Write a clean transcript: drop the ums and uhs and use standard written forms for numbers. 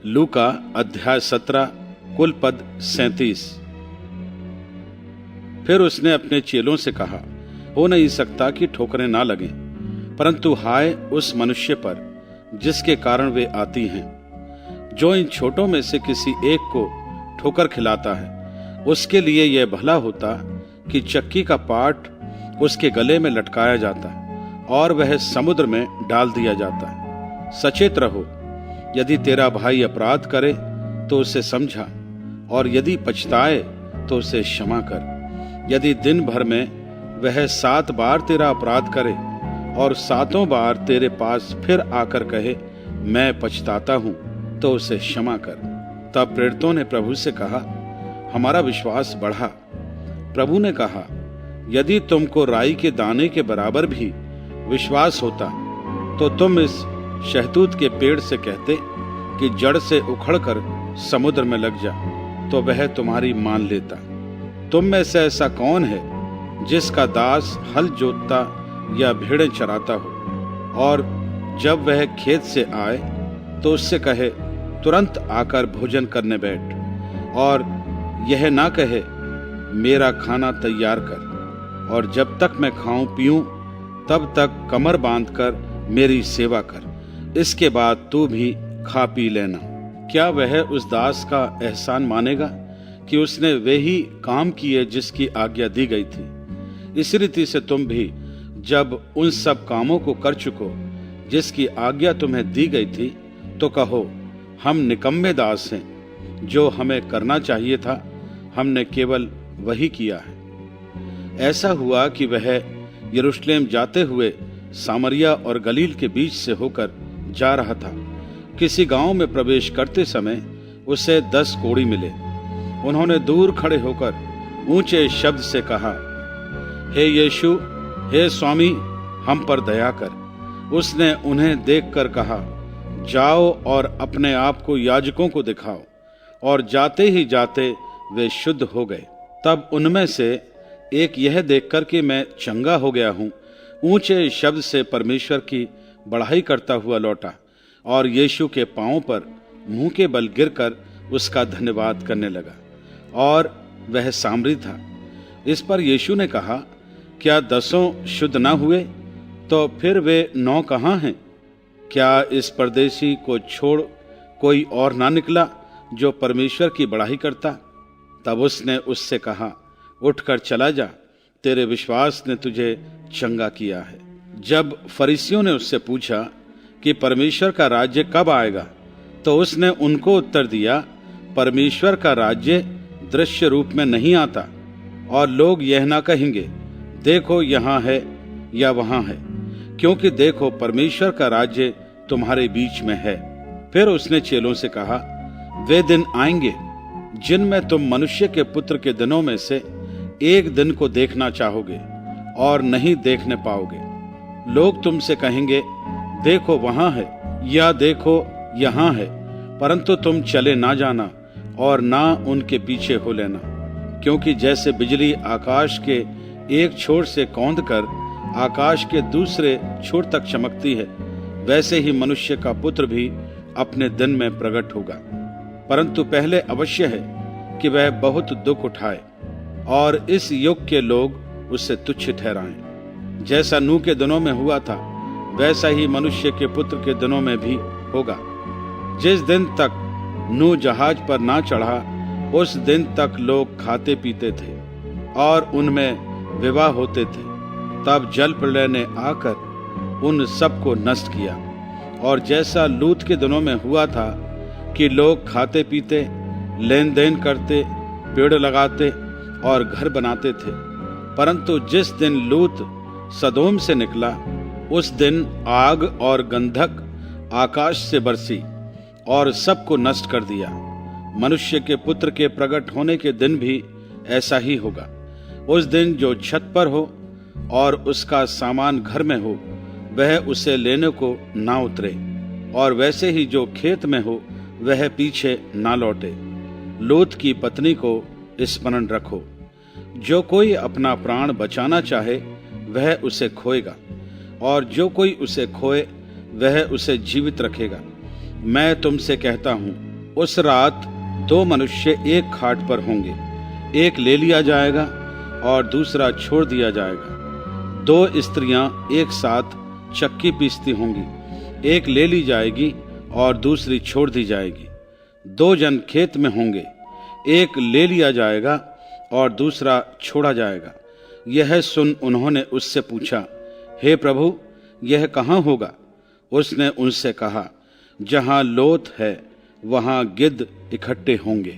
लूका अध्याय 17 कुल पद 37। फिर उसने अपने चेलों से कहा, हो नहीं सकता कि ठोकरें ना लगें, परंतु हाय उस मनुष्य पर जिसके कारण वे आती हैं। जो इन छोटों में से किसी एक को ठोकर खिलाता है, उसके लिए यह भला होता कि चक्की का पाट उसके गले में लटकाया जाता और वह समुद्र में डाल दिया जाता। सचेत रहो, यदि तेरा भाई अपराध करे तो उसे समझा, और यदि पछताए तो उसे क्षमा कर। यदि दिन भर में वह 7 बार तेरा अपराध करे और 7 बार तेरे पास फिर आकर कहे, मैं पछताता हूं, तो उसे क्षमा कर। तब प्रेरितों ने प्रभु से कहा, हमारा विश्वास बढ़ा। प्रभु ने कहा, यदि तुमको राई के दाने के बराबर भी विश्वास होता तो तुम इस शहतूत के पेड़ से कहते कि जड़ से उखड़कर समुद्र में लग जा, तो वह तुम्हारी मान लेता। तुम में से ऐसा कौन है जिसका दास हल जोतता या भेड़ें चराता हो, और जब वह खेत से आए तो उससे कहे, तुरंत आकर भोजन करने बैठ, और यह ना कहे, मेरा खाना तैयार कर, और जब तक मैं खाऊं पीऊं तब तक कमर बांधकर मेरी सेवा कर, इसके बाद तू भी खा पी लेना। क्या वह उस दास का एहसान मानेगा कि उसने वे ही काम किए जिसकी आज्ञा दी गई थी? इस रीति से तुम भी जब उन सब कामों को कर चुको जिसकी आज्ञा तुम्हें दी गई थी, तो कहो, हम निकम्मे दास हैं, जो हमें करना चाहिए था हमने केवल वही किया है। ऐसा हुआ कि वह यरूशलेम जाते हुए सामरिया और गलील के बीच से होकर जा रहा था। किसी गांव में प्रवेश करते समय उसे 10 कोढ़ी मिले। उन्होंने दूर खड़े होकर ऊंचे शब्द से कहा, हे यीशु, हे स्वामी, हम पर दया कर। उसने उन्हें देखकर कहा, जाओ और अपने आप को याजकों को दिखाओ, और जाते ही जाते वे शुद्ध हो गए। तब उनमें से एक यह देखकर कि मैं चंगा हो गया हूं, ऊंचे शब्द से परमेश्वर की बढ़ाई करता हुआ लौटा और यीशु के पांवों पर मुंह के बल गिरकर उसका धन्यवाद करने लगा, और वह सामरी था। इस पर यीशु ने कहा, क्या 10 शुद्ध ना हुए? तो फिर वे 9 कहाँ हैं? क्या इस परदेशी को छोड़ कोई और ना निकला जो परमेश्वर की बढ़ाई करता? तब उसने उससे कहा, उठकर चला जा, तेरे विश्वास ने तुझे चंगा किया है। जब फरीसियों ने उससे पूछा कि परमेश्वर का राज्य कब आएगा, तो उसने उनको उत्तर दिया, परमेश्वर का राज्य दृश्य रूप में नहीं आता, और लोग यह ना कहेंगे, देखो यहाँ है या वहाँ है, क्योंकि देखो परमेश्वर का राज्य तुम्हारे बीच में है। फिर उसने चेलों से कहा, वे दिन आएंगे जिनमें तुम मनुष्य के पुत्र के दिनों में से एक दिन को देखना चाहोगे और नहीं देखने पाओगे। लोग तुमसे कहेंगे, देखो वहां है, या देखो यहाँ है, परंतु तुम चले ना जाना और ना उनके पीछे हो लेना। क्योंकि जैसे बिजली आकाश के एक छोर से कौंध कर आकाश के दूसरे छोर तक चमकती है, वैसे ही मनुष्य का पुत्र भी अपने दिन में प्रकट होगा। परंतु पहले अवश्य है कि वह बहुत दुख उठाए और इस युग के लोग उससे तुच्छ ठहराएं। जैसा नूह के दिनों में हुआ था, वैसा ही मनुष्य के पुत्र के दिनों में भी होगा। जिस दिन तक नूह जहाज पर ना चढ़ा, उस दिन तक लोग खाते पीते थे और उनमें विवाह होते थे। तब जल प्रलय ने आकर उन सबको नष्ट किया। और जैसा लूत के दिनों में हुआ था कि लोग खाते पीते, लेन देन करते, पेड़ लगाते और घर बनाते थे, परंतु जिस दिन लूत सदोम से निकला, उस दिन आग और गंधक आकाश से बरसी और सबको नष्ट कर दिया। मनुष्य के पुत्र के प्रकट होने के दिन भी ऐसा ही होगा। उस दिन जो छत पर हो और उसका सामान घर में हो, वह उसे लेने को ना उतरे, और वैसे ही जो खेत में हो, वह पीछे ना लौटे। लूत की पत्नी को स्मरण रखो। जो कोई अपना प्राण बचाना चाहे वह उसे खोएगा, और जो कोई उसे खोए वह उसे जीवित रखेगा। मैं तुमसे कहता हूं, उस रात 2 मनुष्य एक खाट पर होंगे, एक ले लिया जाएगा और दूसरा छोड़ दिया जाएगा। 2 स्त्रियां एक साथ चक्की पीसती होंगी, एक ले ली जाएगी और दूसरी छोड़ दी जाएगी। 2 जन खेत में होंगे, एक ले लिया जाएगा और दूसरा छोड़ा जाएगा। यह सुन उन्होंने उससे पूछा, हे प्रभु, यह कहाँ होगा? उसने उनसे कहा, जहाँ लोथ है वहाँ गिद्ध इकट्ठे होंगे।